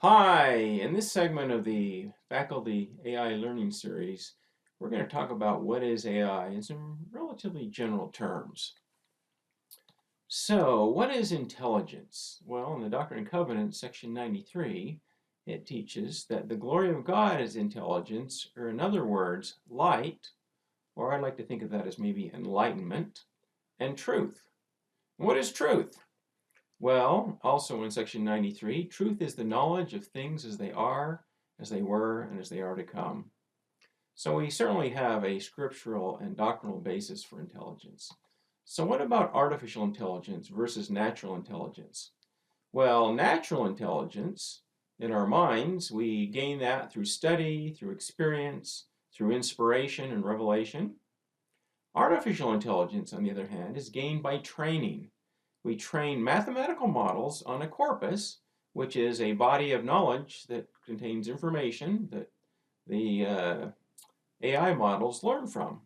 Hi, in this segment of the Faculty AI Learning Series, we're going to talk about what is AI in some relatively general terms. So, what is intelligence? Well, in the Doctrine and Covenants, section 93, it teaches that the glory of God is intelligence, or in other words, light, or I like to think of that as maybe enlightenment, and truth. What is truth? Well, also in section 93, truth is the knowledge of things as they are, as they were, and as they are to come. So we certainly have a scriptural and doctrinal basis for intelligence. So what about artificial intelligence versus natural intelligence? Well, natural intelligence, in our minds, we gain that through study, through experience, through inspiration and revelation. Artificial intelligence, on the other hand, is gained by training. We train mathematical models on a corpus, which is a body of knowledge that contains information that the AI models learn from.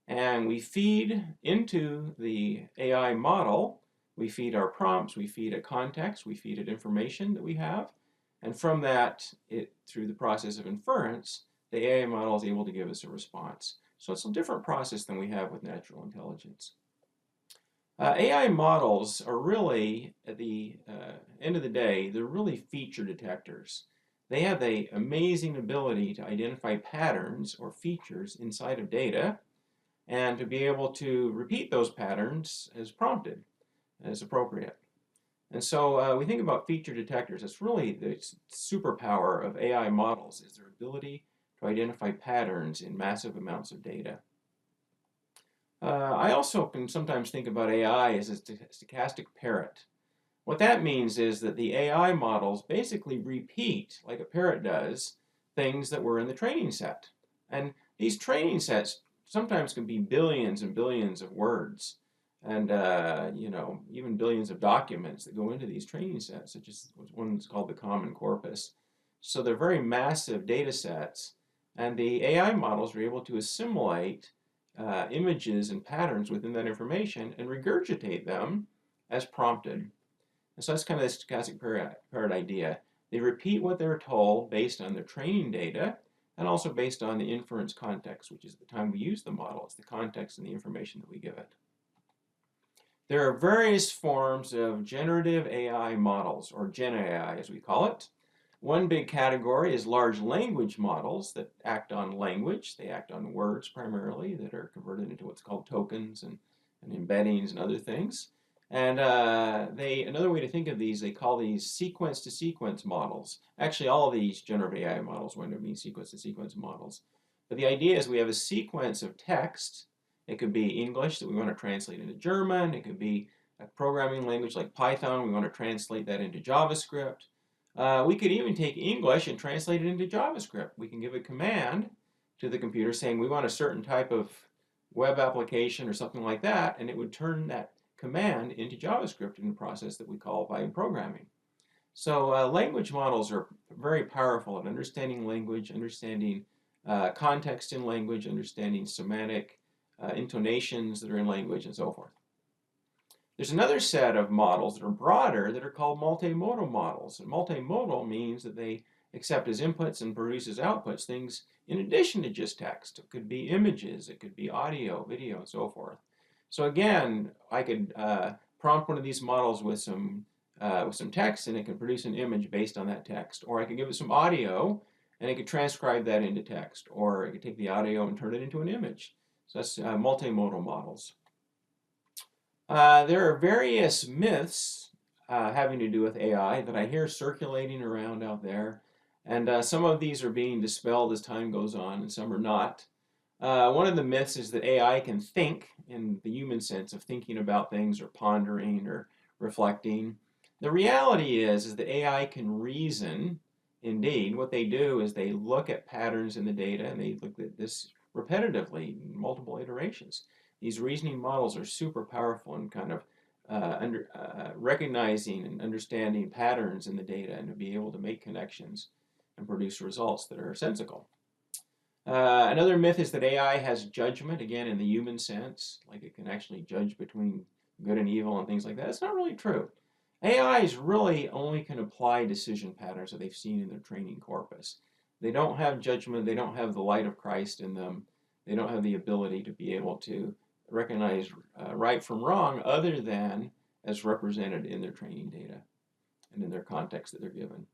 And we feed into the AI model, we feed our prompts, we feed it context, we feed it information that we have, and from that, through the process of inference, the AI model is able to give us a response. So it's a different process than we have with natural intelligence. AI models are really, at the end of the day, they're really feature detectors. They have the amazing ability to identify patterns or features inside of data and to be able to repeat those patterns as prompted, as appropriate. And so we think about feature detectors. It's really the superpower of AI models is their ability to identify patterns in massive amounts of data. I also can sometimes think about AI as a stochastic parrot. What that means is that the AI models basically repeat, like a parrot does, things that were in the training set. And these training sets sometimes can be billions and billions of words, and even billions of documents that go into these training sets, such as one that's called the Common Corpus. So they're very massive data sets, and the AI models are able to assimilate images and patterns within that information and regurgitate them as prompted. And so that's kind of the stochastic parrot idea. They repeat what they're told based on their training data and also based on the inference context, which is the time we use the model. It's the context and the information that we give it. There are various forms of generative AI models, or GenAI as we call it. One big category is large language models that act on language. They act on words primarily that are converted into what's called tokens and embeddings and other things. And another way to think of these, they call these sequence-to-sequence models. Actually, all of these generative AI models wind up being sequence-to-sequence models. But the idea is we have a sequence of text. It could be English that we want to translate into German. It could be a programming language like Python. We want to translate that into JavaScript. We could even take English and translate it into JavaScript. We can give a command to the computer saying we want a certain type of web application or something like that, and it would turn that command into JavaScript in the process that we call volume programming. So language models are very powerful at understanding language, understanding context in language, understanding semantic intonations that are in language, and so forth. There's another set of models that are broader that are called multimodal models. And multimodal means that they accept as inputs and produce as outputs things in addition to just text. It could be images, it could be audio, video, and so forth. So again, I could prompt one of these models with some text, and it can produce an image based on that text. Or I could give it some audio, and it could transcribe that into text. Or it could take the audio and turn it into an image. So that's multimodal models. There are various myths having to do with AI that I hear circulating around out there, and some of these are being dispelled as time goes on, and some are not. One of the myths is that AI can think in the human sense of thinking about things or pondering or reflecting. The reality is that AI can reason. Indeed, what they do is they look at patterns in the data, and they look at this repetitively in multiple iterations. These reasoning models are super powerful in kind of recognizing and understanding patterns in the data and to be able to make connections and produce results that are sensical. Another myth is that AI has judgment, again, in the human sense, like it can actually judge between good and evil and things like that. It's not really true. AIs really only can apply decision patterns that they've seen in their training corpus. They don't have judgment, they don't have the light of Christ in them, they don't have the ability to be able to recognize right from wrong other than as represented in their training data and in their context that they're given.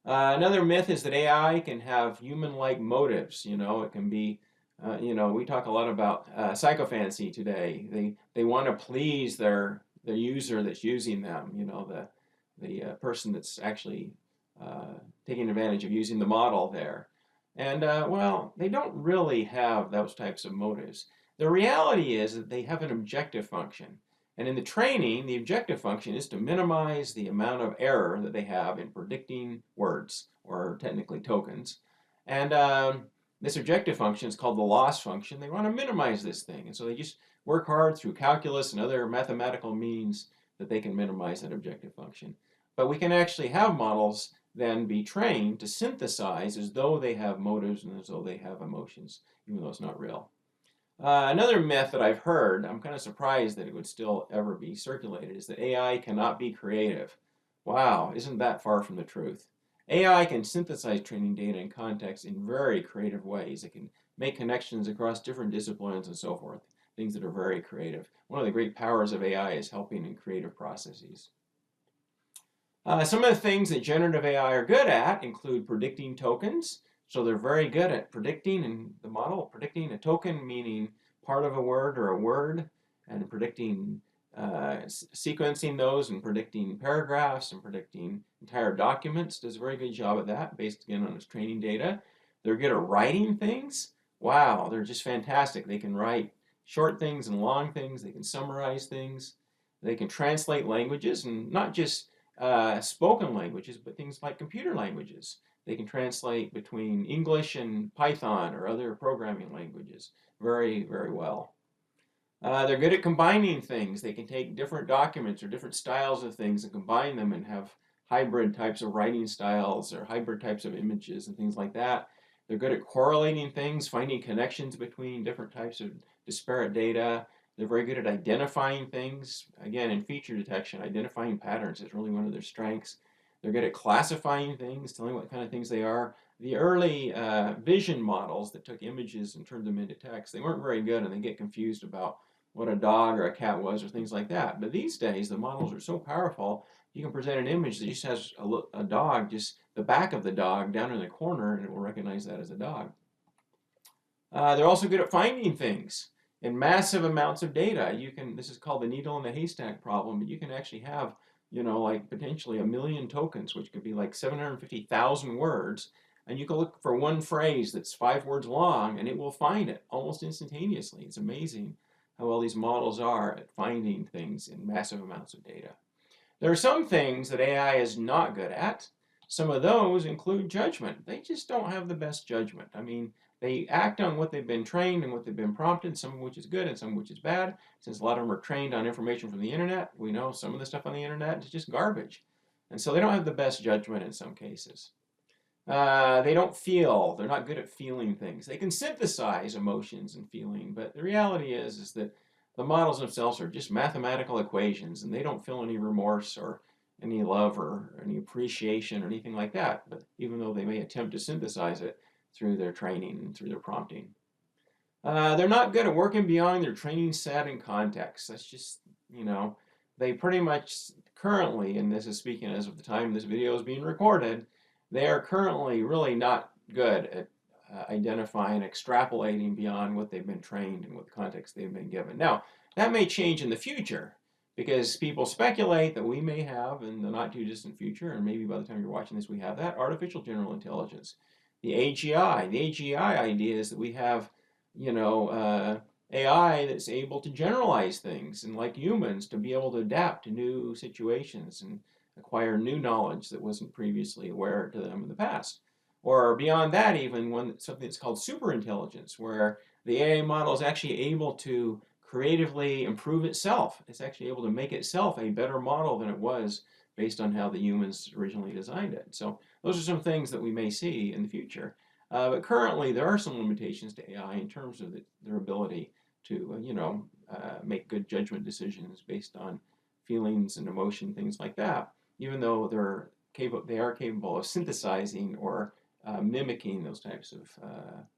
Another myth is that AI can have human-like motives. It can be, we talk a lot about psychophancy today. They want to please the user that's using them. The person that's actually taking advantage of using the model there. And well, they don't really have those types of motives. The reality is that they have an objective function. And in the training, the objective function is to minimize the amount of error that they have in predicting words, or technically tokens. And this objective function is called the loss function. They want to minimize this thing. And so they just work hard through calculus and other mathematical means that they can minimize that objective function. But we can actually have models then be trained to synthesize as though they have motives and as though they have emotions, even though it's not real. Another myth that I've heard, I'm kind of surprised that it would still ever be circulated, is that AI cannot be creative. Wow, isn't that far from the truth? AI can synthesize training data and context in very creative ways. It can make connections across different disciplines and so forth, things that are very creative. One of the great powers of AI is helping in creative processes. Some of the things that generative AI are good at include predicting tokens. So they're very good at predicting, in the model, predicting a token, meaning part of a word or a word, and predicting, sequencing those, and predicting paragraphs, and predicting entire documents. Does a very good job at that, based again on its training data. They're good at writing things. Wow, they're just fantastic. They can write short things and long things. They can summarize things. They can translate languages, and not just spoken languages, but things like computer languages. They can translate between English and Python or other programming languages very, very well. They're good at combining things. They can take different documents or different styles of things and combine them and have hybrid types of writing styles or hybrid types of images and things like that. They're good at correlating things, finding connections between different types of disparate data. They're very good at identifying things. Again, in feature detection, identifying patterns is really one of their strengths. They're good at classifying things, telling what kind of things they are. The early vision models that took images and turned them into text, they weren't very good, and they get confused about what a dog or a cat was or things like that. But these days, the models are so powerful, you can present an image that just has a dog, just the back of the dog down in the corner, and it will recognize that as a dog. They're also good at finding things in massive amounts of data. This is called the needle in the haystack problem, but you can actually have like potentially 1 million tokens, which could be like 750,000 words, and you can look for one phrase that's 5 words long, and it will find it almost instantaneously. It's amazing how well these models are at finding things in massive amounts of data. There are some things that AI is not good at. Some of those include judgment. They just don't have the best judgment. I mean, they act on what they've been trained and what they've been prompted, some of which is good and some of which is bad. Since a lot of them are trained on information from the internet, we know some of the stuff on the internet is just garbage. And so they don't have the best judgment in some cases. They don't feel. They're not good at feeling things. They can synthesize emotions and feeling, but the reality is that the models themselves are just mathematical equations, and they don't feel any remorse or any love or any appreciation or anything like that, but even though they may attempt to synthesize it through their training and through their prompting. They're not good at working beyond their training set and context. That's just, they pretty much currently, and this is speaking as of the time this video is being recorded, they are currently really not good at identifying, extrapolating beyond what they've been trained and what context they've been given. Now, that may change in the future, because people speculate that we may have, in the not too distant future, and maybe by the time you're watching this we have that, artificial general intelligence. The AGI. The AGI idea is that we have, AI that's able to generalize things, and like humans, to be able to adapt to new situations and acquire new knowledge that wasn't previously aware to them in the past. Or beyond that, even something that's called superintelligence, where the AI model is actually able to creatively improve itself. It's actually able to make itself a better model than it was based on how the humans originally designed it. So those are some things that we may see in the future. But currently, there are some limitations to AI in terms of their ability to, make good judgment decisions based on feelings and emotion, things like that, even though they are capable of synthesizing or mimicking those types of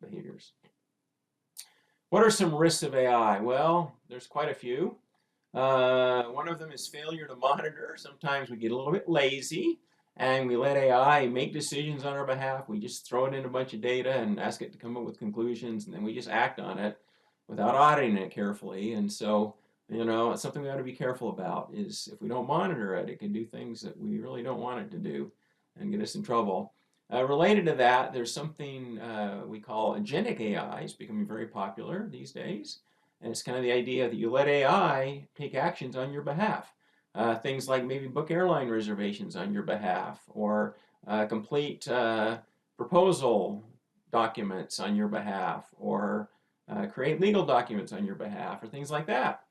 behaviors. What are some risks of AI? Well, there's quite a few. One of them is failure to monitor. Sometimes we get a little bit lazy and we let AI make decisions on our behalf. We just throw it in a bunch of data and ask it to come up with conclusions, and then we just act on it without auditing it carefully. And so, it's something we ought to be careful about, is if we don't monitor it, it can do things that we really don't want it to do and get us in trouble. Related to that, there's something we call agentic AI. It's becoming very popular these days. And it's kind of the idea that you let AI take actions on your behalf. Things like maybe book airline reservations on your behalf, or complete proposal documents on your behalf, or create legal documents on your behalf, or things like that.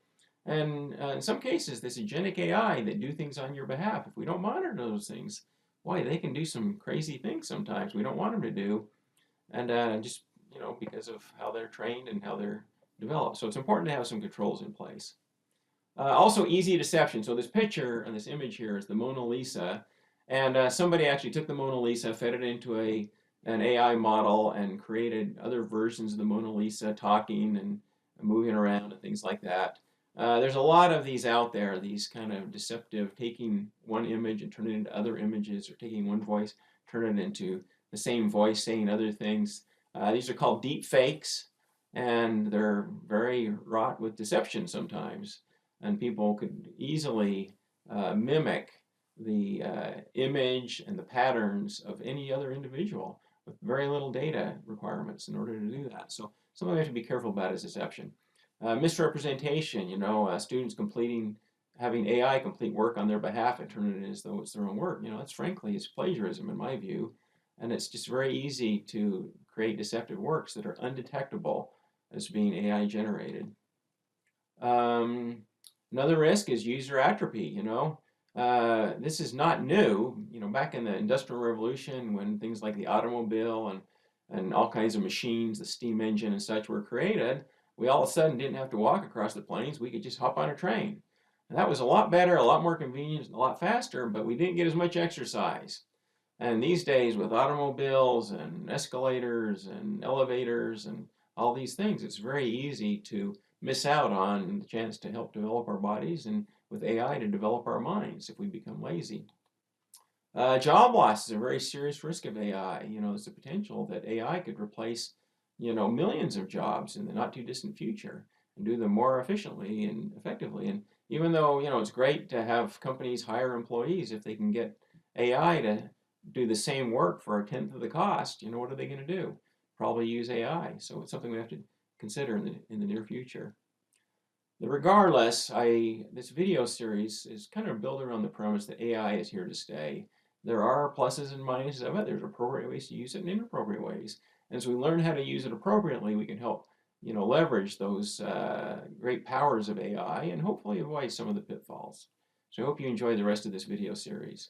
And in some cases, this agentic AI that do things on your behalf, if we don't monitor those things, boy, they can do some crazy things sometimes we don't want them to do. And just, because of how they're trained and how they're developed. So it's important to have some controls in place. Also, easy deception. So this picture and this image here is the Mona Lisa. And somebody actually took the Mona Lisa, fed it into an AI model, and created other versions of the Mona Lisa talking and moving around and things like that. There's a lot of these out there, these kind of deceptive, taking one image and turning it into other images, or taking one voice, turning it into the same voice saying other things. These are called deep fakes, and they're very wrought with deception sometimes. And people could easily mimic the image and the patterns of any other individual with very little data requirements in order to do that. So something we have to be careful about is deception. Misrepresentation, students having AI complete work on their behalf and turn it in as though it's their own work. That's frankly, it's plagiarism in my view. And it's just very easy to create deceptive works that are undetectable as being AI generated. Another risk is user atrophy. This is not new. Back in the Industrial Revolution, when things like the automobile and all kinds of machines, the steam engine and such were created, we all of a sudden didn't have to walk across the plains. We could just hop on a train. And that was a lot better, a lot more convenient, a lot faster, but we didn't get as much exercise. And these days, with automobiles and escalators and elevators and all these things, it's very easy to miss out on the chance to help develop our bodies, and with AI to develop our minds if we become lazy. Job loss is a very serious risk of AI. There's a potential that AI could replace, millions of jobs in the not too distant future and do them more efficiently and effectively. And even though, it's great to have companies hire employees, if they can get AI to do the same work for 1/10 of the cost, what are they going to do? Probably use AI. So it's something we have to consider in the near future. Regardless, this video series is kind of built around the premise that AI is here to stay. There are pluses and minuses of it. There's appropriate ways to use it and inappropriate ways. And as we learn how to use it appropriately, we can help, leverage those great powers of AI and hopefully avoid some of the pitfalls. So I hope you enjoy the rest of this video series.